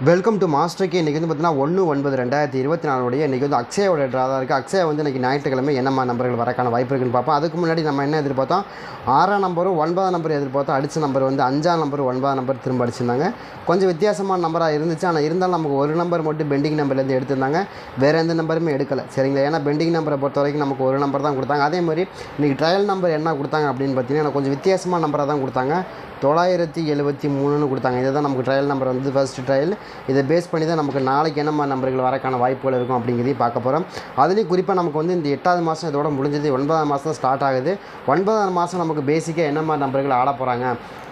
Welcome to master K. இன்றைக்கி வந்து பார்த்தீங்கன்னா 1/9/2024 இன்றைக்கி வந்து அக்ஷயாவோட ட்ரா தான் இருக்குது. அக்ஷயா வந்து இன்றைக்கி ஞாயிற்றுக்கிழமை என்னம்மா நம்பர்கள் வரக்கான வாய்ப்பு இருக்குன்னு பார்ப்போம். அதுக்கு முன்னாடி நம்ம என்ன எதிர்பார்த்தோம், 6ஆம் நம்பரும் 9ஆம் நம்பர் எதிர்பார்த்தோம். அடித்த நம்பர் வந்து 5ஆம் நம்பர் 9ஆம் நம்பர் திரும்ப அடிச்சிருந்தாங்க. கொஞ்சம் வித்தியாசமான நம்பராக இருந்துச்சு. ஆனால் இருந்தாலும் நமக்கு ஒரு நம்பர் மட்டும் பெண்டிங் நம்பர்லேருந்து எடுத்திருந்தாங்க. வேறு எந்த நம்பருமே எடுக்கலை, சரிங்களா? ஏன்னா பெண்டிங் நம்பரை பொறுத்த வரைக்கும் நமக்கு ஒரு நம்பர் தான் கொடுத்தாங்க. அதே மாதிரி இன்றைக்கி ட்ரையல் நம்பர் என்ன கொடுத்தாங்க அப்படின்னு பார்த்தீங்கன்னா கொஞ்சம் வித்தியாசமான நம்பராக தான் கொடுத்தாங்க. 973ன்னு கொடுத்தாங்க. இதுதான் நமக்கு ட்ரையல் நம்பர் வந்து ஃபர்ஸ்ட் ட்ரையல். இதை பேஸ் பண்ணி தான் நமக்கு நாளைக்கு என்னம்மா நம்பர்கள் வரக்கான வாய்ப்புகள் இருக்கும் அப்படிங்கிறதையும் பார்க்க போகிறோம். அதுலேயும் குறிப்பாக நமக்கு வந்து இந்த 8வது மாதம் இதோட முடிஞ்சது, 9ஆம் மாதம் ஸ்டார்ட் ஆகுது. 9ஆம் மாதம் நமக்கு பேசிக்காக என்னம்மா நம்பர்கள் ஆட போகிறாங்க,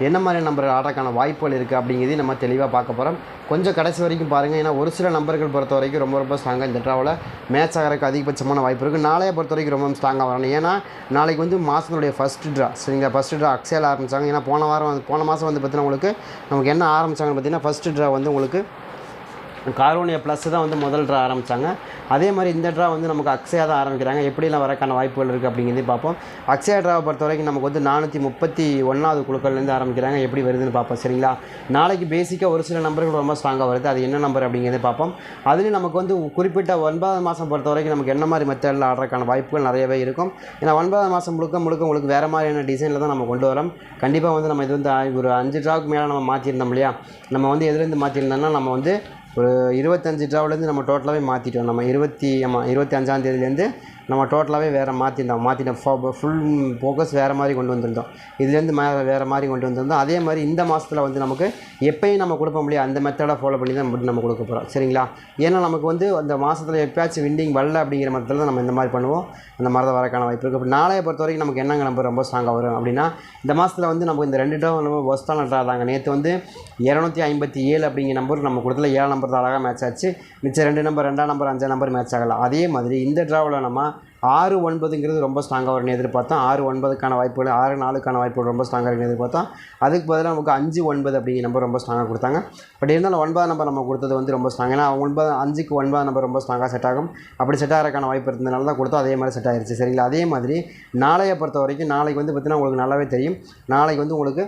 என்ன மாதிரி நம்பர்கள் ஆடுறதுக்கான வாய்ப்புகள் இருக்குது அப்படிங்கிறதையும் நம்ம தெளிவாக பார்க்க போகிறோம். கொஞ்சம் கடைசி வரைக்கும் பாருங்கள். ஏன்னா ஒரு சில நம்பர்கள் பொறுத்த வரைக்கும் ரொம்ப ஸ்ட்ராங்காக இந்த ட்ராவில் மேட்ச் ஆகிறதுக்கு அதிகபட்சமான வாய்ப்பு இருக்குது. நாளையை பொறுத்த வரைக்கும் ரொம்ப ஸ்ட்ராங்காக வரணும். ஏன்னா நாளைக்கு வந்து மாதத்தினுடைய ஃபஸ்ட்டு ட்ரா, சரிங்களா? ஃபஸ்ட்டு ட்ரா அக்ஷயாவில் ஆரம்பித்தாங்க. ஏன்னா போன மாதம் வந்து பார்த்தீங்கன்னா உங்களுக்கு நமக்கு என்ன ஆரம்பித்தாங்கன்னு பார்த்தீங்கன்னா ஃபஸ்ட்டு ட்ரா வந்து உங்களுக்கு காரோனியா ப்ளஸ் தான் வந்து முதல் ட்ரா ஆரம்பித்தாங்க. அதே மாதிரி இந்த ட்ரா வந்து நமக்கு அக்ஷயா தான் ஆரம்பிக்கிறாங்க. எப்படிலாம் வரக்கான வாய்ப்புகள் இருக்குது அப்படிங்கிறதையும் பார்ப்போம். அக்ஷயா ட்ராவை பொறுத்த வரைக்கும் நமக்கு வந்து 431வது குழுக்கள்லேருந்து ஆரம்பிக்கிறாங்க. எப்படி வருதுன்னு பார்ப்போம், சரிங்களா? நாளைக்கு பேசிக்காக ஒரு சில நம்பர்கள் ரொம்ப ஸ்ட்ராங்காக வருது. அது என்ன நம்பர் அப்படிங்கிறத பார்ப்போம். அதுலேயும் நமக்கு வந்து குறிப்பிட்ட 9ஆம் மாதம் பொறுத்த வரைக்கும் நமக்கு என்ன மாதிரி மெத்தடில் ஆடுறதுக்கான வாய்ப்புகள் நிறையவே இருக்கும். ஏன்னா 9ஆம் மாதம் முழுக்க உங்களுக்கு வேறு மாதிரியான டிசைனில் தான் நம்ம கொண்டு வரோம். கண்டிப்பாக வந்து நம்ம இது வந்து ஒரு 5 ட்ராவுக்கு மேலே நம்ம மாற்றிருந்தோம் இல்லையா? நம்ம வந்து எதுலேருந்து மாற்றிருந்தோம்னா நம்ம வந்து ஒரு 25 ட்ராவிலேருந்து நம்ம டோட்டலாகவே மாற்றிட்டோம். நம்ம 25ஆம் தேதியிலேருந்து நம்ம டோட்டலாகவே வேறு மாற்றிட்டோம். ஃபுல் ஃபோக்கஸ் வேறு மாதிரி கொண்டு வந்திருந்தோம். இதுலேருந்து வேறு மாதிரி கொண்டு வந்திருந்தோம். அதே மாதிரி இந்த மாதத்தில் வந்து நமக்கு எப்போயும் நம்ம கொடுப்போம் இல்லையா, அந்த மெத்தடை ஃபாலோ பண்ணி தான் நம்ம கொடுக்க போகிறோம், சரிங்களா? ஏன்னா நமக்கு வந்து அந்த மாதத்தில் எப்பயாச்சும் விண்டிங் வரல அப்படிங்கிற மதத்தில் தான் நம்ம இந்த மாதிரி பண்ணுவோம். அந்த மாதிரி தான் வரக்கான வாய்ப்பு இருக்குது. அப்படி நாளையை பொறுத்த வரைக்கும் நமக்கு என்னங்க நம்பர் ரொம்ப ஸ்ட்ராங்காக வரும் அப்படின்னா, இந்த மாதத்தில் வந்து நமக்கு இந்த 2 ட்ரா நம்ம ஒஸ்ட்டான ட்ரா தாங்க. நேற்று வந்து 257 அப்படிங்கிற நம்பர் நம்ம கொடுத்துல 7 நம்பர் தான் அழகாக மேட்ச் ஆச்சு. மிச்சம் 2 நம்பர் 2ஆம் நம்பர் 5ஆம் நம்பர் மேட்ச் ஆகலாம். அதே மாதிரி இந்த ட்ராவில் நம்ம 6-9ங்கிறது ரொம்ப ஸ்ட்ராங்காக வரும்னு எதிர்பார்த்தோம். 6-9க்கான வாய்ப்புகள், 6-4க்கான வாய்ப்புகள் ரொம்ப ஸ்ட்ராங்காக இருக்குன்னு எதிர்பார்த்தோம். அதுக்கு பதிலாக நமக்கு 5-9 அப்படிங்கிற நம்பர் ரொம்ப ஸ்ட்ராங்காக கொடுத்தாங்க. பட் இருந்தாலும் 9ஆம் நம்பர் நம்ம கொடுத்தது வந்து ரொம்ப ஸ்ட்ராங். ஏன்னா 5க்கு 9ஆம் நம்பர் ரொம்ப ஸ்ட்ராங்காக செட் ஆகும். அப்படி செட் ஆகிறதுக்கான வாய்ப்பு இருந்ததுனால தான் கொடுத்தோம். அதே மாதிரி செட் ஆகிருச்சு, சரிங்களா? அதே மாதிரி நாளையை பொறுத்த வரைக்கும் நாளைக்கு வந்து பார்த்திங்கன்னா உங்களுக்கு நல்லாவே தெரியும். நாளைக்கு வந்து உங்களுக்கு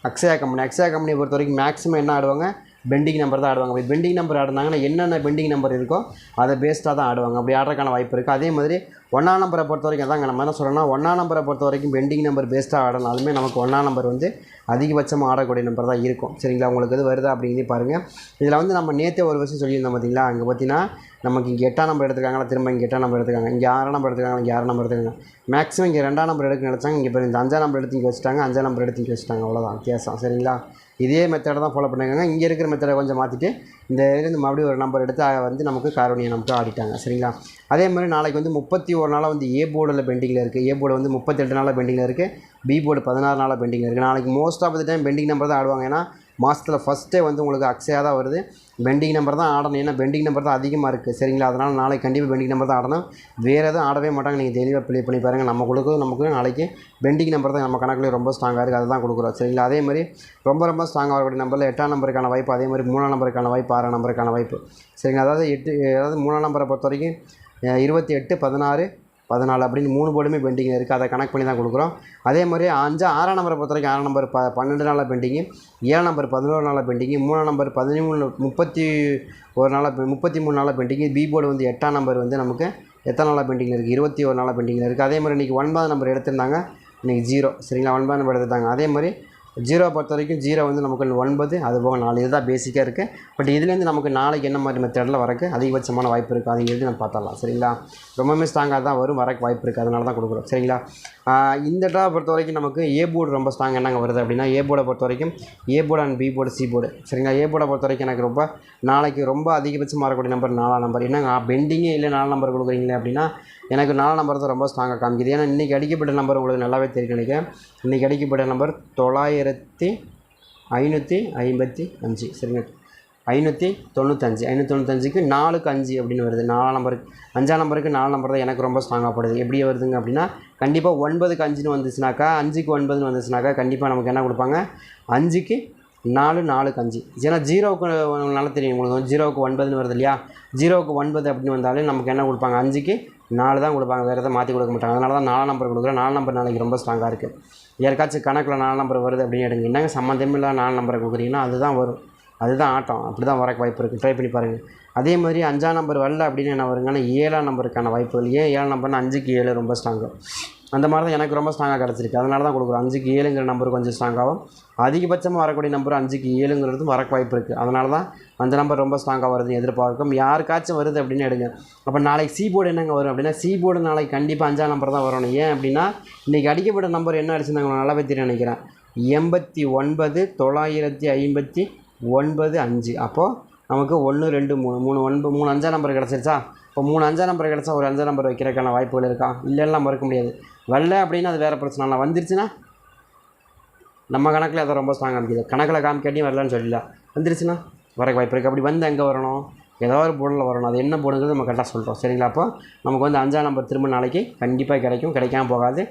அக்ஷயா கம்பெனியை பொறுத்த வரைக்கும் மேக்ஸிமம் என்ன ஆடுவாங்க, பெண்டிங் நம்பர் தான் ஆடுவாங்க. அப்படி பெண்டிங் நம்பர் ஆடுனாங்கன்னா என்னென்ன பெண்டிங் நம்பர் இருக்கோ அதை பேஸ்டாக தான் ஆடுவாங்க. அப்படி ஆடுறதுக்கான வாய்ப்பு இருக்குது. அதே மாதிரி 1ஆம் நம்பரை பொறுத்த வரைக்கும் அதாங்க நம்ம என்ன சொல்கிறோம்னா, 1ஆம் நம்பரை பொறுத்த வரைக்கும் பெண்டிங் நம்பர் பேஸ்டாக ஆடனாலுமே நமக்கு 1ஆம் நம்பர் வந்து அதிகபட்சமாக ஆடக்கூடிய நம்பர் தான் இருக்கும், சரிங்களா? உங்களுக்கு எது வருதா அப்படிங்கிறது பாருங்கள். இதில் வந்து நம்ம நேற்றே ஒரு விஷயம் சொல்லியிருந்தோம் பார்த்தீங்களா? அங்கே பார்த்தீங்கன்னா நமக்கு இங்கே 8ஆம் நம்பர் எடுத்துருக்காங்களா, திரும்ப இங்கே 8ஆம் நம்பர் எடுத்துக்காங்க, இங்கே 6ஆம் நம்பர் எடுத்துக்காங்க, இங்கே 6ஆம் நம்பர் எடுத்துக்காங்க. மேக்ஸிமம் இங்கே 2ஆம் நம்பர் எடுக்க நினச்சாங்க. இங்கே இப்போ இந்த 5ஆம் நம்பர் எடுத்து இங்கே வச்சுட்டாங்க, 5ஆம் நம்பர் எடுத்து இங்கே வச்சுட்டாங்க. அவ்வளோதான் வித்தியாசம், சரிங்களா? இதே மெத்தடை தான் ஃபாலோ பண்ணிருக்காங்க. இங்கே இருக்கிற மெத்தடை கொஞ்சம் மாற்றிட்டு இந்த இருந்து மறுபடியும் ஒரு நம்பர் எடுத்து வந்து நமக்கு காரோனியா நமக்கு ஆடிட்டாங்க, சரிங்களா? அதே மாதிரி நாளைக்கு வந்து 31 நாளாக வந்து ஏ போர்டில் பெண்டிங்கில் இருக்குது. ஏ போர்டு வந்து 38 நாளாக பெண்டிங்கில் இருக்குது. பி போர்டு 16 நாளாக பெண்டிங்கில் இருக்குது. நாளைக்கு most of the time pending number தான் ஆடுவாங்க. ஏன்னா மாதத்தில் ஃபஸ்ட்டே வந்து உங்களுக்கு அக்ஷயா தான் வருது. பெண்டிங் நம்பர் தான் ஆடணும். ஏன்னா பெண்டிங் நம்பர் தான் அதிகமாக இருக்குது, சரிங்களா? அதனால் நாளைக்கு கண்டிப்பாக பெண்டிங் நம்பர் தான் ஆடணும். வேறு எதுவும் ஆடவே மாட்டாங்க. நீங்கள் தெளிவாக ப்ளே பண்ணி பாருங்கள். நம்ம நமக்கு நாளைக்கு பெண்டிங் நம்பர் தான் நம்ம கணக்கில் ரொம்ப ஸ்ட்ராங்காக இருக்குது. அதை தான் கொடுக்குறோம், சரிங்களா? அதே மாதிரி ரொம்ப ஸ்ட்ராங்காக வரக்கூடிய நம்பரில் 8ஆம் நம்பருக்கான வாய்ப்பு, அதே மாதிரி 3ஆம் நம்பருக்கான வாய்ப்பு, 6ஆம் நம்பருக்கான வாய்ப்பு, சரிங்களா? அதாவது 3ஆம் நம்பரை பொறுத்த வரைக்கும் 28, 16, 14 அப்படின்னு 3 போர்டுமே பெண்டிங்கில் இருக்குது. அதை கனெக்ட் பண்ணி தான் கொடுக்குறோம். அதே மாதிரி 6ஆம் நம்பரை பொறுத்த வரைக்கும் 6ஆம் நம்பர் 12 நாளாக பெண்டிங்கு, 7ஆம் நம்பர் 11 நாளாக பெண்டிங்கு, 3ஆம் நம்பர் 33 நாளாக பெண்டிங்கு. பி போர்டு வந்து 8ஆம் நம்பர் வந்து நமக்கு எத்தனை நாளாக பெண்டிங்கில் இருக்குது, 21 நாளாக பெண்டிங்கில் இருக்குது. அதே மாதிரி இன்றைக்கி 9ஆம் நம்பர் எடுத்திருந்தாங்க, இன்றைக்கி 0, சரிங்களா? 9ஆம் நம்பர் எடுத்துட்டாங்க. அதே மாதிரி 0 பொறுத்த வரைக்கும் 0 வந்து நமக்கு 9, அது போக 4, இதுதான் பேசிக்காக இருக்குது. பட் இதுலேருந்து நமக்கு நாளைக்கு என்ன மாதிரி மெத்தடில் வரக்கு அதிகபட்சமான வாய்ப்பு இருக்குது அதுங்கிறது நம்ம பார்த்துடலாம், சரிங்களா? ரொம்பவுமே ஸ்ட்ராங்காக தான் வரும், வரக்கு வாய்ப்பு இருக்குது. அதனால தான் கொடுக்குறோம், சரிங்களா? இந்த ட்ரா பொறுத்த வரைக்கும் நமக்கு ஏ போர்டு ரொம்ப ஸ்ட்ராங் என்னங்க வருது அப்படின்னா, ஏ போர்டை பொறுத்த வரைக்கும் A board and B board, C board, சரிங்களா? ஏ போர்டை பொறுத்த வரைக்கும் எனக்கு நாளைக்கு ரொம்ப அதிகபட்சமாக வரக்கூடிய நம்பர் 4ஆம் நம்பர். என்னங்க பெண்டிங்கே இல்லை 4 நம்பர் கொடுக்குறீங்களே அப்படின்னா, எனக்கு 4 நம்பர் தான் ரொம்ப ஸ்ட்ராங்காக காமிக்குது. ஏன்னா இன்றைக்கி அடிக்கப்பட்ட நம்பர் உங்களுக்கு நல்லாவே தெரியும் நினைக்கிறேன். இன்றைக்கி அடிக்கப்பட்ட நம்பர் 9555, சரிங்க? 595க்கு 4க்கு 5 அப்படின்னு வருது. 4ஆம் நம்பருக்கு 5ஆம் நம்பருக்கு 4 நம்பர் தான் எனக்கு ரொம்ப ஸ்ட்ராங்காக படுது. எப்படி வருதுங்க அப்படின்னா, கண்டிப்பாக 9க்கு 5ன்னு வந்துச்சுனாக்கா, 5க்கு 9ன்னு வந்துச்சுனாக்கா கண்டிப்பாக நமக்கு என்ன கொடுப்பாங்க, 5க்கு 4, 4க்கு 5. ஏன்னா 0க்கு நல்லா தெரியும் உங்களுக்கு, 0க்கு 9ன்னு வருது இல்லையா? 0க்கு 9 அப்படின்னு வந்தாலே நமக்கு என்ன கொடுப்பாங்க, 5க்கு 4 தான் கொடுப்பாங்க. வேறு எதாவது மாற்றி கொடுக்க மாட்டாங்க. அதனால தான் 4ஆம் நம்பர் கொடுக்குறேன். 4 நம்பர் நாளைக்கு ரொம்ப ஸ்ட்ராங்காக இருக்குது. யாருக்காச்சும் கணக்கில் 4 நம்பர் வருது அப்படின்னு எடுங்க, என்னங்க சம்மந்தமே இல்லாத 4 நம்பரை கொடுக்குறீங்கன்னா அதுதான் வரும். அதுதான் ஆட்டம். அப்படி தான் வரக்கு வாய்ப்பு இருக்குது. ட்ரை பண்ணி பாருங்கள். அதே மாதிரி 5ஆம் நம்பர் வரல அப்படின்னு என்ன வருங்கன்னா 7ஆம் நம்பருக்கான வாய்ப்புகள். ஏன் 7ஆம் நம்பர்னா 5க்கு 7 ரொம்ப ஸ்ட்ராங்கு. அந்த மாதிரி தான் எனக்கு ரொம்ப ஸ்ட்ராங்காக கிடச்சிருக்கு. அதனால தான் கொடுக்குறோம். 5க்கு 7ங்கிற நம்பர் கொஞ்சம் ஸ்ட்ராங்காகவும், அதிகபட்சமாக வரக்கூடிய நம்பர் 5க்கு 7ங்கிறதும் வரக்கு வாய்ப்பு இருக்குது. அதனால தான் அந்த நம்பர் ரொம்ப ஸ்ட்ராங்காக வருதுன்னு எதிர்பார்க்கும். யாருக்காச்சும் வருது அப்படின்னு எடுங்க. அப்போ நாளைக்கு சி போர்டு என்னங்க வரும் அப்படின்னா, சி போர்டு நாளைக்கு கண்டிப்பாக 5ஆம் நம்பர் தான் வரணும். ஏன் அப்படின்னா இன்றைக்கி அடிக்கப்பட்ட நம்பர் என்ன அடிச்சிருந்தாங்க நல்லாவே தெரியும் நினைக்கிறேன். 89,959,5. அப்போது நமக்கு 1 2 3 3 5ஆம் நம்பர் கிடச்சிருச்சா. இப்போ 3 5ஆம் நம்பர் கிடச்சா ஒரு 5ஆம் நம்பர் வைக்கிறதுக்கான வாய்ப்புகள் இருக்கா? இல்லைன்னா மறுக்க முடியாது. வரல அப்படின்னா அது வேறு பிரச்சனை. இல்லை வந்துருச்சுன்னா நம்ம கணக்கில் அதை ரொம்ப ஸ்ட்ராங் காமிக்குது. கணக்கில் காமிக்காட்டியும் வரலன்னு சொல்லல, வந்துருச்சுன்னா வரக்கு வாய்ப்பு இருக்குது. அப்படி வந்து எங்கே வரணும்? ஏதோ ஒரு போர்டில் வரணும். அது என்ன போர்டுங்கிறது நம்ம கரெக்டாக சொல்கிறோம். சரிங்களா? அப்போ நமக்கு வந்து 5ஆம் நம்பர் திரும்ப நாளைக்கு கண்டிப்பாக கிடைக்கும். கிடைக்காம போகாது.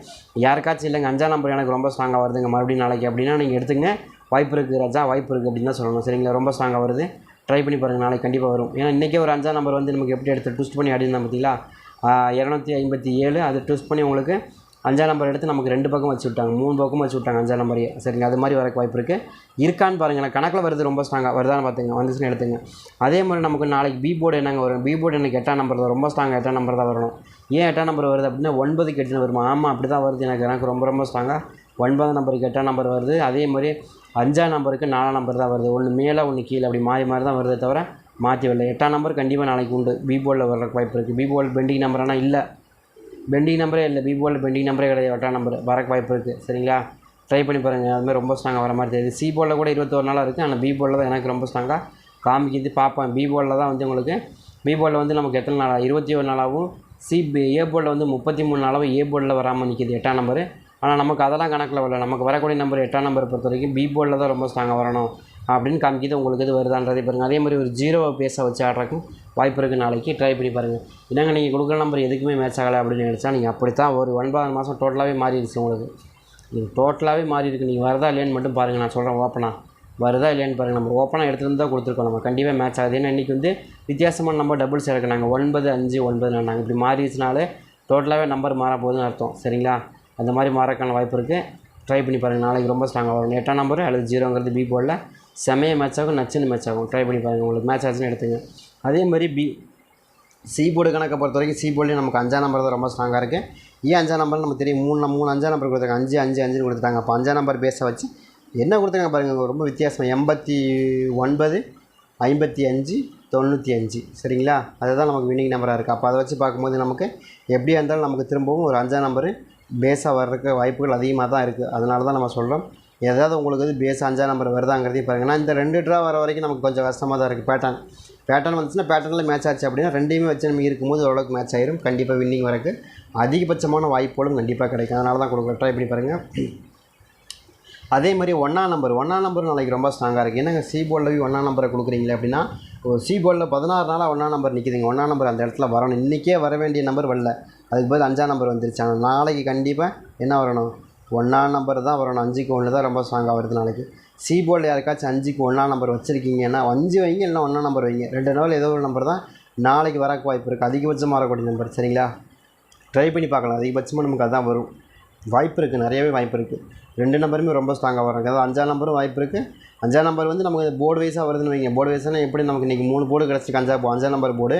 யாருக்காச்சும் இல்லைங்க 5ஆம் நம்பர் எனக்கு ரொம்ப ஸ்ட்ராங்காக வருதுங்க மறுபடியும் நாளைக்கு அப்படின்னா நீங்கள் எடுத்துங்க. வாய்ப்பு இருக்குது ராஜா, வாய்ப்பு இருக்குது அப்படின்னு தான் சொல்லணும். சரிங்களா? ரொம்ப ஸ்ட்ராங்காக வருது. ட்ரை பண்ணி பாருங்கள். நாளைக்கு கண்டிப்பாக வரும். ஏன்னா இன்றைக்கே ஒரு 5ஆம் நம்பர் வந்து நமக்கு எப்படி எடுத்து ட்விஸ்ட் பண்ணி ஆடிருந்தோம் பார்த்தீங்களா? 257 அது ட்விஸ்ட் பண்ணி உங்களுக்கு 5ஆம் நம்பர் எடுத்து நமக்கு 2 பக்கம் வச்சு விட்டாங்க, 3 பக்கம் வச்சு விட்டாங்க 5ஆம் நம்பரையே. சரிங்க? அது மாதிரி வரக்கு வாய்ப்பு இருக்குது. இருக்கான்னு பாருங்கள். கணக்கில் வருது ரொம்ப ஸ்ட்ராங்காக வருதான்னு பார்த்துங்க. வந்துச்சுன்னு எடுத்துங்க. அதே மாதிரி நமக்கு நாளைக்கு பி போர்டு என்னங்க வரும்? பி போர்டு எனக்கு 8ஆம் நம்பர் தான் ரொம்ப ஸ்ட்ராங்காக 8ஆம் நம்பர் தான் வரணும். ஏன் 8ஆம் நம்பர் வருது அப்படின்னா 9க்கு 8ன்னு வருமா? ஆமாம், அப்படி தான் வருது. எனக்கு ரொம்ப ரொம்ப ஸ்ட்ராங்காக 9ஆம் நம்பருக்கு 8ஆம் நம்பர் வருது. அதே மாதிரி 5ஆம் நம்பருக்கு 4ஆம் நம்பர் தான் வருது. ஒன்று மேலே ஒன்று கீழே அப்படி மாறி மாறி தான் வருதே தவிர மாற்றி வரல. 8ஆம் நம்பர் கண்டிப்பாக நாளைக்கு உண்டு. பி போர்டில் வரக்கு வாய்ப்பு இருக்குது. பி போர்டு பெண்டிங் நம்பரானா இல்லை, பெண்டிங் நம்பரே இல்லை. பி போர்டில் பெண்டிங் நம்பரே கிடையாது. 8ஆம் நம்பர் வரக்கு வாய்ப்பு இருக்குது. சரிங்களா? ட்ரை பண்ணி பாருங்கள். அதுமாதிரி ரொம்ப ஸ்ட்ராங்காக வர மாதிரி தெரியுது. சி போர்டில் கூட 21 நாளாக இருக்குது. ஆனால் பி போர்டில் தான் எனக்கு ரொம்ப ஸ்ட்ராங்காக காமிக்கிது. பார்ப்பேன். பி போர்டில் தான் வந்து உங்களுக்கு பி போர்டில் வந்து நமக்கு எத்தனை நாளாக 21 நாளாகவும், ஏ போர்டில் வந்து 33 நாளாகவும் ஏ போர்டில் வராமல் நிற்கிது 8ஆம் நம்பர். ஆனால் நமக்கு அதெல்லாம் கணக்கில் வரல. நமக்கு வரக்கூடிய நம்பர் 8ஆம் நம்பரை பொறுத்த வரைக்கும் பி போர்டில் தான் ரொம்ப ஸ்ட்ராங்காக வரணும் அப்படின்னு காமிக்கிது. உங்களுக்கு இது வருதான்றதை பாருங்கள். அதே மாதிரி ஒரு 0 பேஸை வச்சு ஆடுறதுக்கும் வாய்ப்பு இருக்குது. நாளைக்கு ட்ரை பண்ணி பாருங்கள். என்னங்க நீங்கள் கொடுக்குற நம்பர் எதுக்குமே மேட்ச் ஆகலை அப்படின்னு நினச்சா நீங்கள் அப்படித்தான் ஒரு 9 மாதம் டோட்டலாகவே மாறிடுச்சு உங்களுக்கு. நீங்கள் டோட்டலாகவே மாறி இருக்குது. நீங்கள் வருதா இல்லையான்னு மட்டும் பாருங்கள். நான் சொல்கிறேன் ஓப்பனாக வருதா இல்லையான்னு பாருங்கள். நம்ம ஓப்பனாக எடுத்துகிட்டு தான் கொடுத்துருக்கோம். நம்ம கண்டிப்பாக மேட்ச் ஆகுது. ஏன்னா இன்றைக்கி வந்து வித்தியாசமான நம்பர் டபுள்ஸ் இருக்குது. நாங்கள் 9 5 9 நாங்கள் இப்படி மாறிடுச்சுனாலே டோட்டலாகவே நம்பர் மாற போகுதுன்னு அர்த்தம். சரிங்களா? அந்த மாதிரி மாறக்கான வாய்ப்பு இருக்குது. ட்ரை பண்ணி பாருங்கள். நாளைக்கு ரொம்ப ஸ்ட்ராங்காக வரும். 8ஆம் நம்பர் அல்லது 0ங்கிறது பி போர்டில் செமையாக மேட்ச் ஆகும், நச்சுன்னு மேட்ச் ஆகும். ட்ரை பண்ணி பாருங்கள். உங்களுக்கு மேட்ச் ஆச்சுன்னு எடுத்துங்க. அதே மாதிரி சி போர்டு கணக்கை பொறுத்த வரைக்கும் சி போர்ட்லேயும் நமக்கு 5ஆம் நம்பர் தான் ரொம்ப ஸ்ட்ராங்காக இருக்குது. ஏன் 5ஆம் நம்பர் நம்ம தெரியும். 3 5ஆம் நம்பர் கொடுத்தாங்க. 5 5 5ன்னு கொடுத்துட்டாங்க. அப்போ 5ஆம் நம்பர் பேஸை வச்சு என்ன கொடுத்தாங்க பாருங்கள். ரொம்ப வித்தியாசம். 89 55 95. சரிங்களா? அதுதான் நமக்கு வின்னிங் நம்பராக இருக்குது. அப்போ அதை வச்சு பார்க்கும்போது நமக்கு எப்படியா இருந்தாலும் நமக்கு திரும்பவும் ஒரு 5ஆம் நம்பர் பேஸாக வர்றதுக்கு வாய்ப்புகள் அதிகமாக தான் இருக்குது. அதனால தான் நம்ம சொல்கிறோம். ஏதாவது உங்களுக்கு வந்து பேஸ் 5ஆம் நம்பர் வருதாங்கிறதையும் பாருங்கள். ஏன்னா இந்த 2 ட்ரா வர வரைக்கும் நமக்கு கொஞ்சம் கஷ்டமாக தான் இருக்குது. பேட்டர்ன் வந்துச்சுன்னா பேட்டர்னில் மேட்ச் ஆச்சு அப்படின்னா 2யுமே வச்சு நம்ம இருக்கும்போது ஓரளவுக்கு மேட்ச் ஆயிரும். கண்டிப்பாக வின்னிங் வரக்கு அதிகபட்சமான வாய்ப்புகளும் கண்டிப்பாக கிடைக்கும். அதனால தான் கொடுக்குறோம். ட்ரை பண்ணி பாருங்கள். அதே மாதிரி 1ஆம் நம்பர் நாளைக்கு ரொம்ப ஸ்ட்ராங்காக இருக்குது. என்னங்க சி போர்டில் 1ஆம் நம்பரை கொடுக்குறீங்களே அப்படின்னா, சி போர்டில் 16 நாளாக 1ஆம் நம்பர் நிற்கிதுங்க. 1ஆம் நம்பர் அந்த இடத்துல வரணும். இன்றைக்கே வர வேண்டிய நம்பர் வரல. அதுக்கு பதில் 5ஆம் நம்பர் வந்துருச்சு. ஆனால் நாளைக்கு கண்டிப்பாக என்ன வரணும்? 1ஆம் நம்பர் தான் வரணும். 5க்கு 1 தான் ரொம்ப ஸ்ட்ராங்காக வருது நாளைக்கு. சி போர்டில் யாருக்காச்சும் 5க்கு 1ஆம் நம்பர் வச்சுருக்கீங்கன்னா 5 வைங்க, இல்லைனா 1ஆம் நம்பர் வைங்க. 2 நாள் ஏதோ ஒரு நம்பர் தான் நாளைக்கு வரக்கு வாய்ப்பு இருக்குது. அதிகபட்சமாக வரக்கூடிய நம்பர். சரிங்களா? ட்ரை பண்ணி பார்க்கலாம். அதிகபட்சமாக நமக்கு அதுதான் வரும். வாய்ப்பு இருக்குது, நிறையவே வாய்ப்பு இருக்குது. 2 நம்பருமே ரொம்ப ஸ்ட்ராங்காக வரும். அதாவது 5ஆம் நம்பரும் வாய்ப்பு இருக்குது. 5ஆம் நம்பர் வந்து நமக்கு போர்டு வைஸாக வருதுன்னு வைங்க. போர்டு வைஸ்னா எப்படி நமக்கு இன்றைக்கி 3 போர்டு கிடச்சிருக்கு. 5ஆம் நம்பர் போர்டு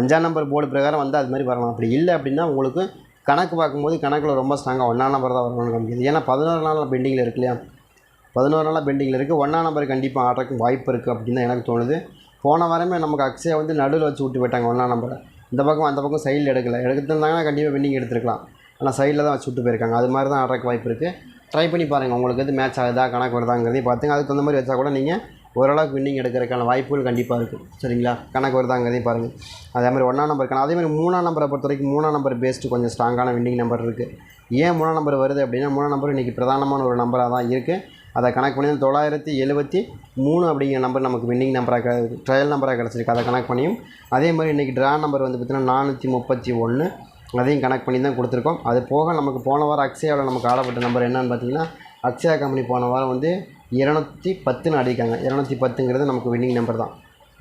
5ஆம் நம்பர் போர்டு பிரகாரம் வந்து அது மாதிரி வரலாம். அப்படி இல்லை அப்படின்னா உங்களுக்கு கணக்கு பார்க்கும்போது கணக்கில் ரொம்ப ஸ்ட்ராங்காக 1ஆம் நம்பர் தான் வரணும்னு காமிக்குது. ஏன்னா 11 நாள் பெண்டிங்கில் இருக்கு இல்லையா? 11 நாளாக பெண்டிங்கில் இருக்குது. 1ஆம் நம்பர் கண்டிப்பாக ஆடுறதுக்கு வாய்ப்பு இருக்குது அப்படின்னு தான் எனக்கு தோணுது. போன வாரமே நமக்கு அக்ஷயா வந்து நடுவில் வச்சு விட்டு போயிட்டாங்க 1ஆம் நம்பரை. இந்த பக்கம் அந்த பக்கம் சைடில் எடுத்துருந்தாங்கன்னா கண்டிப்பாக வின்னிங் எடுத்துருக்கலாம். ஆனால் சைடில் தான் வச்சு விட்டு போயிருக்காங்க. அது மாதிரி தான் ஆடுறதுக்கு வாய்ப்பு இருக்குது. ட்ரை பண்ணி பாருங்கள். உங்களுக்கு எது மேட்ச் ஆகுதா கணக்கு வருதாங்கிறதையும் பார்த்துங்க. அதுக்கு தகுந்த மாதிரி வச்சா கூட நீங்கள் ஓரளவுக்கு வின்னிங் எடுக்கிறதுக்கான வாய்ப்புகள் கண்டிப்பாக இருக்குது. சரிங்களா? கணக்கு வருதாங்கிறதையும் பாருங்கள். அதே மாதிரி 1ஆம் நம்பருக்கான அதே மாதிரி 3ஆம் நம்பரை பொறுத்த வரைக்கும் 3ஆம் நம்பர் பேஸ்ட்டு கொஞ்சம் ஸ்ட்ராங்கான வின்னிங் நம்பர் இருக்குது. ஏன் 3ஆம் நம்பர் வருது அப்படின்னா 3ஆம் நம்பர் இன்றைக்கி பிரதானமான ஒரு நம்பராக தான் இருக்குது. அதை கணக்கு பண்ணி 973 அப்படிங்கிற நம்பர் நமக்கு வின்னிங் நம்பராக ட்ரையல் நம்பராக கிடச்சிருக்கு. அதை கணக்கு பண்ணியும் அதே மாதிரி இன்றைக்கி ட்ரா நம்பர் வந்து பார்த்திங்கன்னா 431 அதையும் கனெக்ட் பண்ணி தான் கொடுத்துருக்கோம். அது போக நமக்கு போன வாரம் அக்ஷயாவில் நமக்கு ஆடப்பட்ட நம்பர் என்னன்னு பார்த்தீங்கன்னா, அக்ஷயா கம்பெனி போன வாரம் வந்து 210ன்னு அடிக்காங்க. 210ங்கிறது நமக்கு வின்னிங் நம்பர் தான்.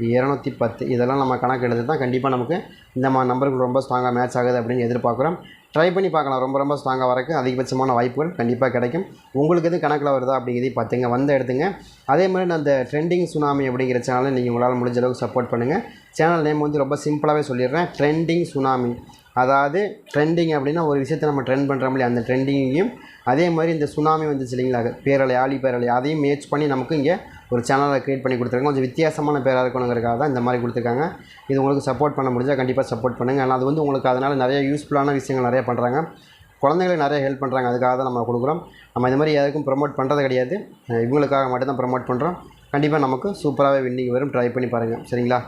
210 இதெல்லாம் நம்ம கணக்கு எடுத்து தான் கண்டிப்பாக நமக்கு இந்த நம்பருக்கு ரொம்ப ஸ்ட்ராங்காக மேட்ச் ஆகுது அப்படின்னு எதிர்பார்க்குறோம். ட்ரை பண்ணி பார்க்கலாம். ரொம்ப ரொம்ப ஸ்ட்ராங்காக வரக்கு அதிகபட்சமான வாய்ப்புகள் கண்டிப்பாக கிடைக்கும். உங்களுக்கு எது கணக்கில் வருதா அப்படிங்கிறதையும் பார்த்துங்க, வந்து எடுத்துங்க. அதே மாதிரி நான் அந்த ட்ரெண்டிங் சுனாமி அப்படிங்கிற சேனலை நீங்கள் உங்களால் முடிஞ்ச அளவுக்கு சப்போர்ட் பண்ணுங்கள். சேனல் நேம் வந்து ரொம்ப சிம்பிளாகவே சொல்லிடுறேன், ட்ரெண்டிங் சுனாமி. அதாவது ட்ரெண்டிங் அப்படின்னா ஒரு விஷயத்தை நம்ம ட்ரெண்ட் பண்ணுற மாதிரி அந்த ட்ரெண்டிங்கையும், அதே மாதிரி இந்த சுனாமி வந்துச்சு இல்லைங்களா, பேரலை, ஆழி பேரலை, அதையும் மேட்ச் பண்ணி நமக்கு இங்கே ஒரு சேனலை க்ரியேட் பண்ணி கொடுத்துருக்காங்க. கொஞ்சம் வித்தியாசமான பேராக இருக்கணுங்கிறதுக்காக தான் இந்த மாதிரி கொடுத்துருக்காங்க. இது உங்களுக்கு சப்போர்ட் பண்ண முடிஞ்சால் கண்டிப்பாக சப்போர்ட் பண்ணுங்கள். ஆனால் அது வந்து உங்களுக்கு அதனால் நிறைய யூஸ்ஃபுல்லான விஷயங்கள் நிறைய பண்ணுறாங்க, குழந்தைங்களுக்கு நிறைய ஹெல்ப் பண்ணுறாங்க. அதுக்காக தான் நம்ம கொடுக்குறோம். நம்ம இது மாதிரி எதுக்கும் ப்ரொமோட் பண்ணுறது கிடையாது, இவங்களுக்காக மட்டும் தான் ப்ரொமோட் பண்ணுறோம். கண்டிப்பாக நமக்கு சூப்பராகவே வின்னிங் வரும். ட்ரை பண்ணி பாருங்கள், சரிங்களா?